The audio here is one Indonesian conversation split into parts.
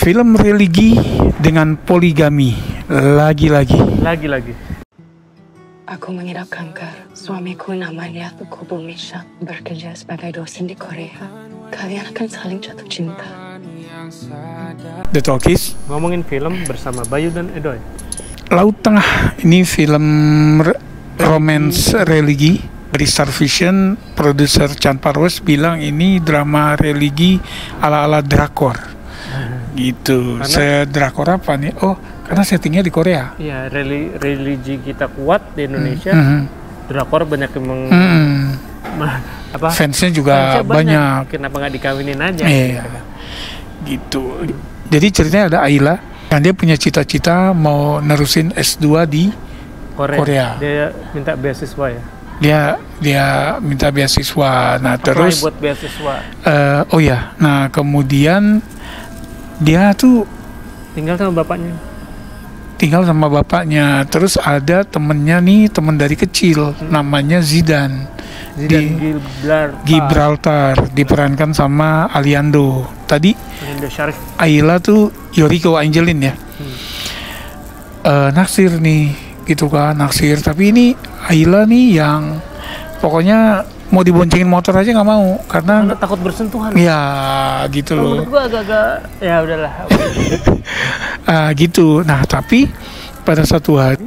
Film religi dengan poligami lagi-lagi. Aku mengira kanker. Suamiku namanya Tukobo Misha, bekerja sebagai dosen di Korea. Kalian akan saling jatuh cinta. The Talkies. Ngomongin film bersama Bayu dan Edoy. Laut Tengah ini film romance religi dari Star Vision. Produser Chan Parwas bilang ini drama religi ala-ala drakor. Gitu. Sedrakor apa nih? Oh, karena settingnya di Korea. Iya, religi kita kuat di Indonesia. Drakor banyak yang fansnya juga banyak. Kenapa nggak dikawinin aja? Iya. Gitu. Jadi ceritanya ada Ayla, yang dia punya cita-cita mau nerusin S2 di Korea. Dia minta beasiswa ya? Dia minta beasiswa. Nah, terus buat beasiswa. Nah, kemudian dia tuh tinggal sama bapaknya. Terus ada temennya nih, temen dari kecil, namanya Zidan di Gibraltar, diperankan sama Aliando. Tadi Ayla tuh Yoriko Angelin ya. Naksir nih, gitu kan, naksir. Tapi ini Ayla nih yang pokoknya mau diboncengin motor aja nggak mau karena takut bersentuhan. Ya gitu loh. Menurut gua agak-agak ya udahlah. Gitu. Nah, tapi pada satu hari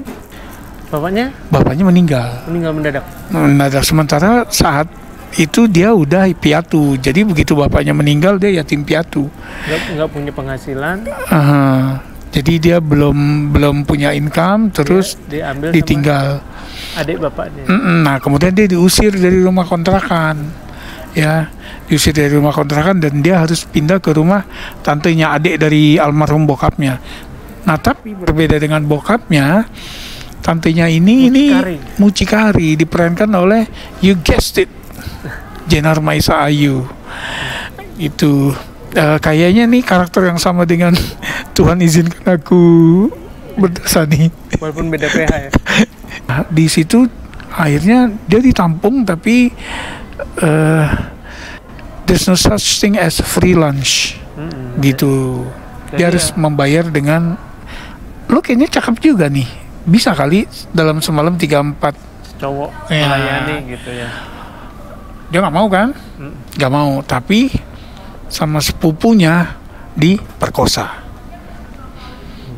bapaknya meninggal mendadak. Sementara saat itu dia udah piatu. Jadi begitu bapaknya meninggal, dia yatim piatu. Nggak punya penghasilan. Jadi dia belum punya income, terus ditinggal adik bapaknya. Nah, kemudian dia diusir dari rumah kontrakan. Ya, diusir dari rumah kontrakan dan dia harus pindah ke rumah tantenya, adik dari almarhum bokapnya. Nah, tapi berbeda dengan bokapnya, tantenya ini mucikari diperankan oleh, you guessed it, Jenar Maisa Ayu. Itu kayaknya nih karakter yang sama dengan Tuhan izinkan aku berdosa nih. Walaupun beda PH ya. Di situ akhirnya dia ditampung, tapi there's no such thing as free lunch. Gitu. Dia harus membayar dengan, lo kayaknya cakep juga nih, bisa kali dalam semalam 3-4 cowok melayani gitu ya. Dia nggak mau kan? Nggak mau, tapi sama sepupunya diperkosa.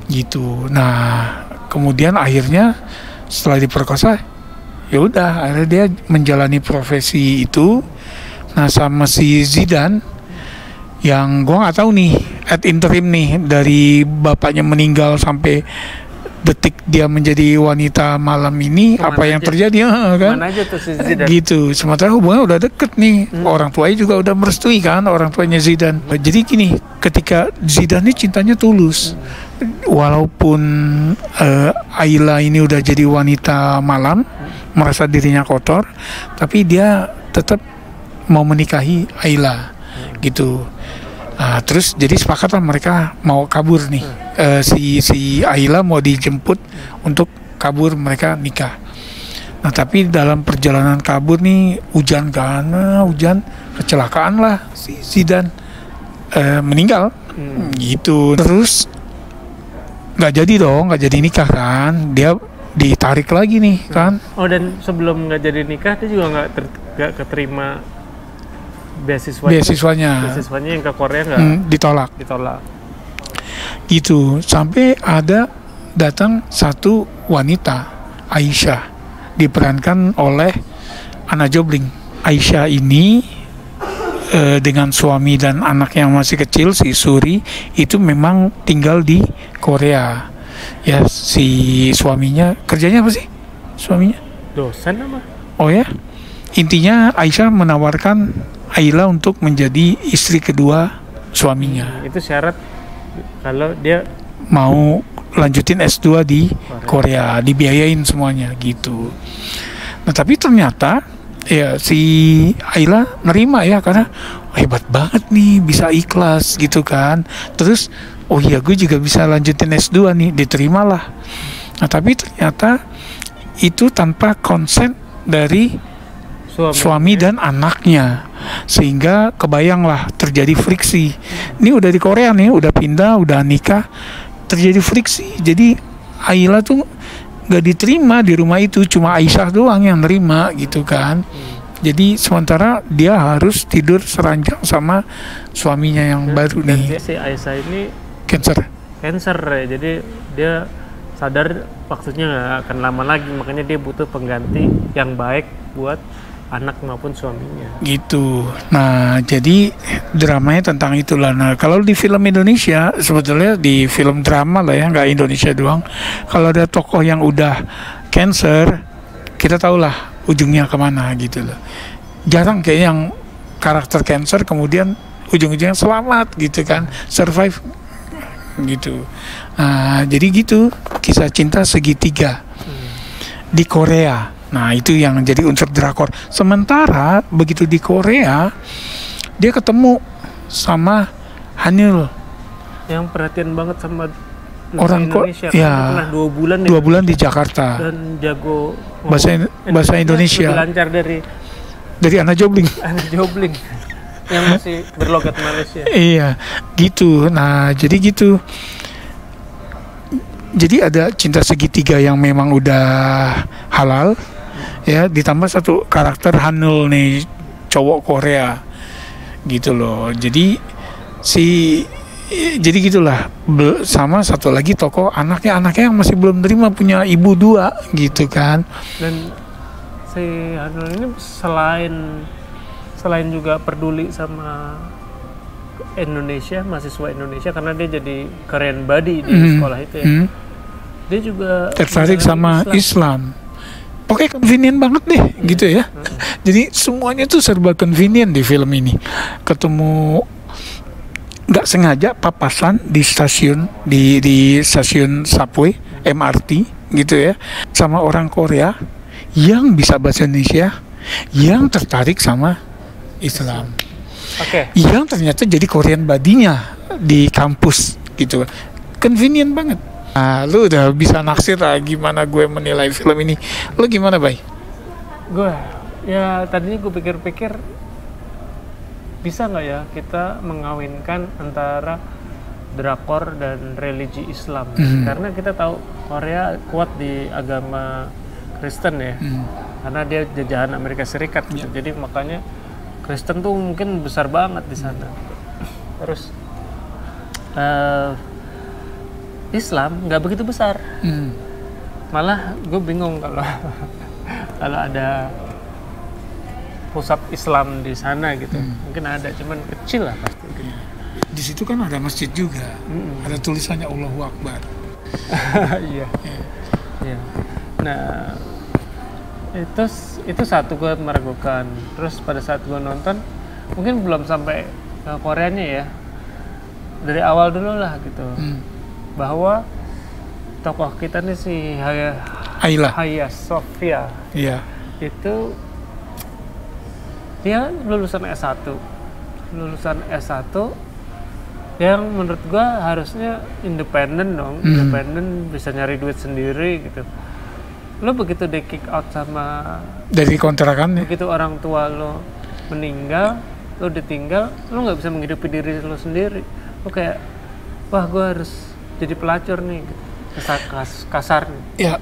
Gitu. Nah, kemudian akhirnya setelah diperkosa, ya udah, akhirnya dia menjalani profesi itu. Nah, sama si Zidan, yang gua nggak tahu nih, at interim nih, dari bapaknya meninggal sampai detik dia menjadi wanita malam ini, apa yang terjadi kan? Mana aja tuh si Zidan? Gitu. Sementara hubungannya udah deket nih, orang tuanya juga udah merestui kan, orang tuanya Zidan. Jadi gini, ketika Zidan ini cintanya tulus, walaupun Ayla ini udah jadi wanita malam, merasa dirinya kotor, tapi dia tetap mau menikahi Ayla, gitu. Terus jadi sepakatlah mereka mau kabur nih. Si Ayla mau dijemput untuk kabur, mereka nikah. Nah, tapi dalam perjalanan kabur nih hujan kan, kecelakaan lah, si Zidan meninggal. Gitu. Terus nggak jadi nikah kan, dia ditarik lagi nih kan. Oh, dan sebelum nggak jadi nikah dia juga nggak keterima beasiswanya yang ke Korea nggak ditolak gitu. Sampai ada datang satu wanita, Aisyah, diperankan oleh Anna Jobling. Aisyah ini dengan suami dan anak yang masih kecil, si Suri, itu memang tinggal di Korea. Ya, si suaminya kerjanya apa sih? Suaminya dosen apa? Oh ya, intinya Aisyah menawarkan Ayla untuk menjadi istri kedua suaminya. Itu syarat kalau dia mau lanjutin S2 di Korea, dibiayain semuanya gitu. Nah, tapi ternyata ya si Ayla nerima ya, karena hebat banget nih, bisa ikhlas gitu kan. Terus oh iya, gue juga bisa lanjutin S2 nih, diterimalah. Nah, tapi ternyata itu tanpa konsen dari suami dan anaknya, sehingga kebayanglah terjadi friksi. Ini udah di Korea nih, udah pindah, udah nikah, terjadi friksi. Jadi Ayla tuh gak diterima di rumah itu, cuma Aisyah doang yang nerima gitu kan. Jadi sementara dia harus tidur seranjang sama suaminya yang baru nih. Dan si Aisyah ini Cancer ya, jadi dia sadar waktunya nggak akan lama lagi, makanya dia butuh pengganti yang baik buat anak maupun suaminya. gitu. Nah, jadi dramanya tentang itulah. Nah, kalau di film Indonesia sebetulnya di film drama lah ya, nggak Indonesia doang. Kalau ada tokoh yang udah cancer, kita tahulah ujungnya kemana gitu loh. Jarang kayak yang karakter cancer kemudian ujung-ujungnya selamat gitu kan, survive gitu. Nah, jadi gitu kisah cinta segitiga di Korea. Nah, itu yang jadi unsur drakor. Sementara begitu di Korea dia ketemu sama Hanul Yang perhatian banget sama orang Indonesia, ya, pernah 2 bulan di Jakarta dan jago bahasa Indonesia lebih lancar dari anak jobling. anak jobling yang masih berlogat Malaysia. Iya, gitu. Nah, jadi gitu. Jadi ada cinta segitiga yang memang udah halal, ya. Ditambah satu karakter Hanul nih, cowok Korea, gitu loh. Jadi jadi gitulah. Sama satu lagi tokoh anaknya yang masih belum terima punya ibu 2, gitu kan. Dan si Hanul ini selain juga peduli sama Indonesia, mahasiswa Indonesia, karena dia jadi Korean buddy di sekolah itu ya. Dia juga tertarik sama Islam. Pokoknya convenient banget deh, gitu ya. Jadi semuanya tuh serba convenient di film ini. Ketemu nggak sengaja papasan di stasiun di stasiun subway MRT gitu ya, sama orang Korea yang bisa bahasa Indonesia, yang tertarik sama Islam. Yang ternyata jadi Korean badinya di kampus gitu. Convenient banget. Nah, lu udah bisa naksir lah gimana gue menilai film ini. Lu gimana, Bay? Gue ya tadinya gue pikir-pikir bisa nggak ya kita mengawinkan antara drakor dan religi Islam. Karena kita tahu Korea kuat di agama Kristen ya, karena dia jajahan Amerika Serikat gitu. Jadi makanya Kristen tuh mungkin besar banget di sana. Terus Islam nggak begitu besar. Malah gue bingung kalau kalau ada pusat Islam di sana gitu. Mungkin ada, cuman kecil lah pasti. Di situ kan ada masjid juga. Ada tulisannya Allahu Akbar. Iya. Iya. Nah, itu satu gue meragukan. Terus pada saat gue nonton, mungkin belum sampai ke Koreanya ya. Dari awal dulu lah gitu. Bahwa tokoh kita nih si Hagia Sophia. Iya. Itu dia lulusan S1 yang menurut gua harusnya independen dong, independen, bisa nyari duit sendiri gitu. Lo begitu di kick out sama dari kontrakan, begitu orang tua lo meninggal, lo ditinggal, lo nggak bisa menghidupi diri lo sendiri. Lo kayak, wah gua harus jadi pelacur nih, gitu. Kasar nih. Ya,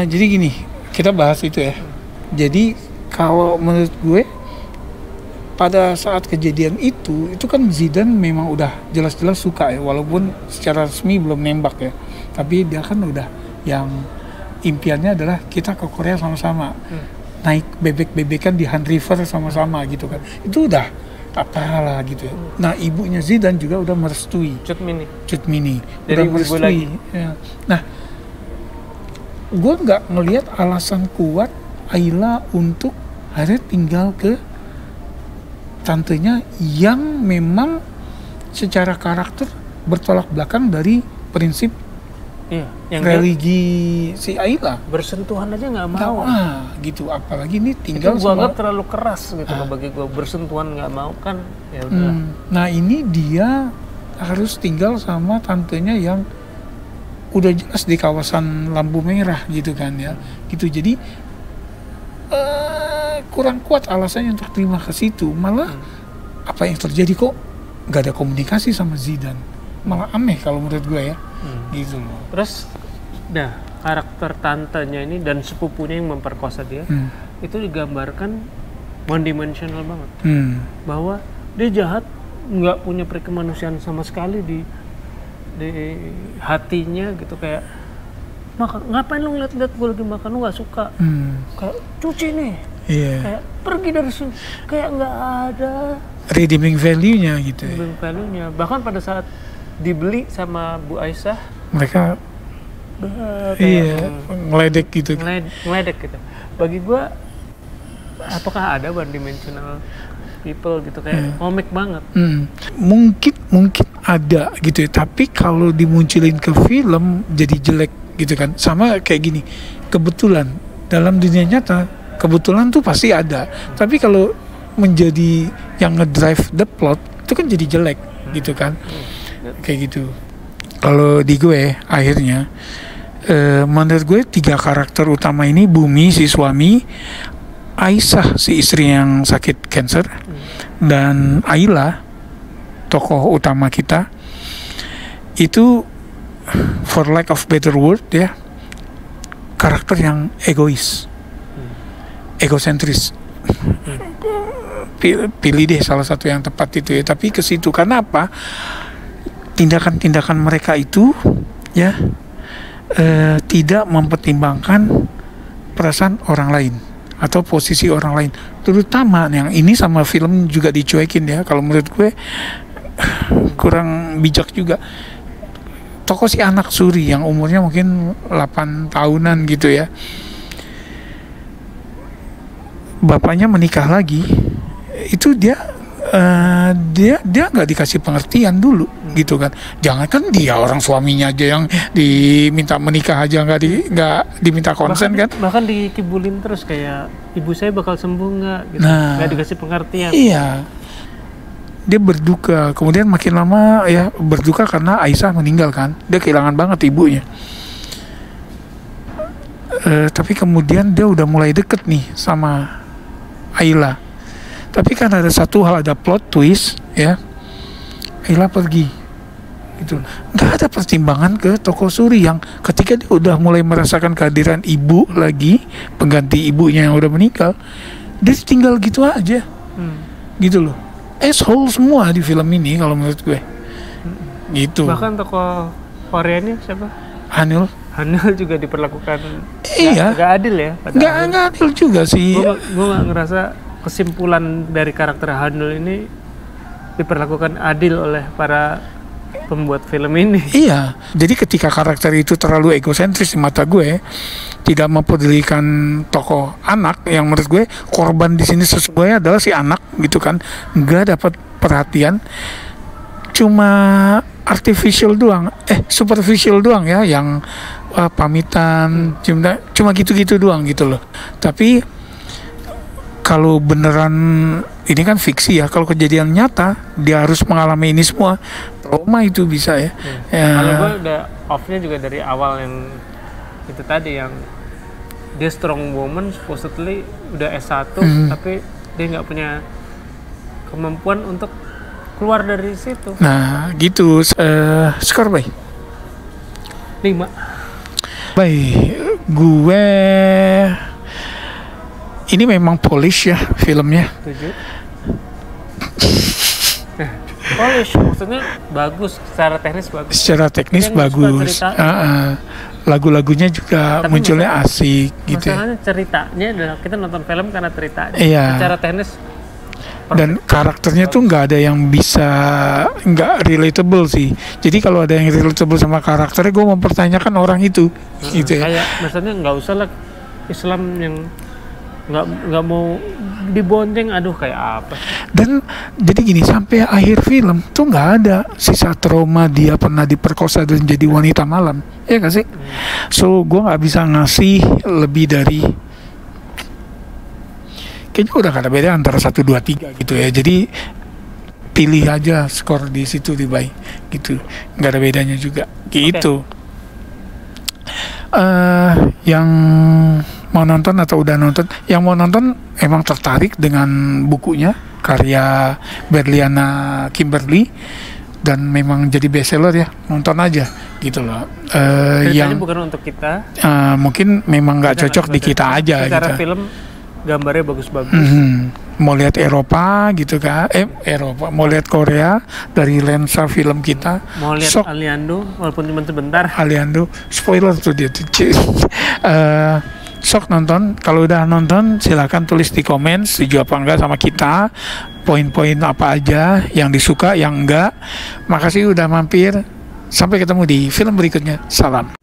jadi gini, kita bahas itu ya. Jadi kalau menurut gue pada saat kejadian itu kan Zidane memang udah jelas-jelas suka ya, walaupun secara resmi belum nembak ya, tapi dia kan udah yang impiannya adalah kita ke Korea sama-sama, naik bebek-bebekan di Han River sama-sama gitu kan, itu udah apalah gitu ya. Nah, ibunya Zidane juga udah merestui. Cut Mini udah merestui ya. Nah, gue nggak ngelihat alasan kuat Ayla untuk akhirnya tinggal ke tantenya yang memang secara karakter bertolak belakang dari prinsip yang religi si Ayla. Bersentuhan aja nggak mau. Gitu, apalagi ini tinggal itu gua anggap terlalu keras gitu bagi gua, bersentuhan nggak mau kan, ya udah. Nah, ini dia harus tinggal sama tantenya yang udah jelas di kawasan lampu merah gitu kan ya. Gitu, jadi kurang kuat alasannya untuk terima ke situ. Malah apa yang terjadi, kok nggak ada komunikasi sama Zidane, malah aneh kalau menurut gue ya. Gitu loh. Terus karakter tantenya ini dan sepupunya yang memperkosa dia itu digambarkan one dimensional banget. Bahwa dia jahat, nggak punya perikemanusiaan sama sekali di hatinya gitu. Kayak ngapain lu ngeliat-liat gue lagi makan, lu nggak suka, kayak cuci nih, kayak pergi dari sini, kayak nggak ada redeeming value-nya gitu ya. Redeeming value-nya. Bahkan pada saat dibeli sama Bu Aisyah, mereka ngeledek gitu. Ngeledek gitu. Bagi gue, apakah ada one dimensional people gitu, kayak komik banget. Mungkin ada gitu ya, tapi kalau dimunculin ke film jadi jelek gitu kan. Sama kayak gini, kebetulan dalam dunia nyata kebetulan tuh pasti ada, tapi kalau menjadi yang ngedrive the plot itu kan jadi jelek gitu kan. Kayak gitu. Kalau di gue akhirnya menurut gue 3 karakter utama ini, Bumi si suami, Aisyah si istri yang sakit cancer, dan Ayla tokoh utama kita, itu for lack of better word ya, karakter yang egois, egosentris. Pilih deh salah satu yang tepat itu ya. Tapi ke situ karena apa? Tindakan-tindakan mereka itu ya tidak mempertimbangkan perasaan orang lain atau posisi orang lain. Terutama yang ini sama film juga dicuekin ya. Kalau menurut gue kurang bijak juga. Tokoh si anak suri yang umurnya mungkin 8 tahunan gitu ya. Bapaknya menikah lagi, itu dia nggak dikasih pengertian dulu gitu kan. Jangan kan dia orang suaminya aja yang diminta menikah aja nggak diminta konsen kan. Bahkan dikibulin terus kayak ibu saya bakal sembuh nggak gitu. Nggak dikasih pengertian. Iya. Dia berduka, kemudian makin lama ya berduka karena Aisyah meninggal kan. Dia kehilangan banget ibunya. Tapi kemudian dia udah mulai deket nih sama Ayla. Tapi kan ada satu hal, ada plot twist ya. Ayla pergi gitu. Nggak ada pertimbangan ke tokoh suri yang ketika dia udah mulai merasakan kehadiran ibu lagi, pengganti ibunya yang udah meninggal, dia tinggal gitu aja. Gitu loh. Asshole semua di film ini kalau menurut gue. Gitu. Bahkan tokoh Korea ini siapa? Hanul juga diperlakukan nggak adil ya. Nggak adil juga sih. Gue nggak ngerasa kesimpulan dari karakter Hanul ini diperlakukan adil oleh para pembuat film ini. Iya. Jadi ketika karakter itu terlalu egosentris di mata gue, tidak mempedulikan tokoh anak, yang menurut gue korban di sini sesungguhnya adalah si anak gitu kan, nggak dapat perhatian, cuma artificial doang, superficial doang ya, yang pamitan, cuma gitu-gitu doang gitu loh. Tapi kalau beneran ini kan fiksi ya, kalau kejadian nyata dia harus mengalami ini semua, trauma itu bisa ya. Kalau gue udah off-nya juga dari awal yang itu tadi, yang dia strong woman supposedly udah S1 tapi dia nggak punya kemampuan untuk keluar dari situ. Nah gitu. Skor bay 5. Baik, gue ini memang polish ya filmnya. 7. Polish maksudnya bagus, secara teknis bagus. Secara teknis bagus. Lagu-lagunya juga tapi munculnya asik gitu. Masalahnya ceritanya adalah kita nonton film karena ceritanya. Iya. Secara teknis dan karakternya tuh nggak ada yang bisa nggak relatable sih. Jadi kalau ada yang relatable sama karakternya, gue mempertanyakan orang itu. Gitu ya. Kayak misalnya nggak usah lah Islam yang nggak mau dibonceng, aduh kayak apa. Dan jadi gini, sampai akhir film tuh nggak ada sisa trauma dia pernah diperkosa dan jadi wanita malam, ya nggak sih? So gue nggak bisa ngasih lebih dari, kayaknya udah gak ada beda antara 1, 2, 3 gitu ya. Jadi pilih aja skor di situ di bay gitu, nggak ada bedanya juga gitu. Yang mau nonton atau udah nonton. Yang mau nonton emang tertarik dengan bukunya karya Berliana Kimberly dan memang jadi bestseller ya, nonton aja gitu loh. Yang bukan untuk kita, mungkin memang nggak cocok di kita aja. Secara gitu. film gambarnya bagus-bagus. Mau lihat Eropa gitu kan, Eropa, mau lihat Korea dari lensa film kita. Mau lihat Aliando walaupun cuma sebentar. Aliando, spoiler tuh dia tuh. Sok nonton, kalau udah nonton silakan tulis di komen setuju apa enggak sama kita, poin-poin apa aja yang disuka, yang enggak. Makasih udah mampir, sampai ketemu di film berikutnya, salam.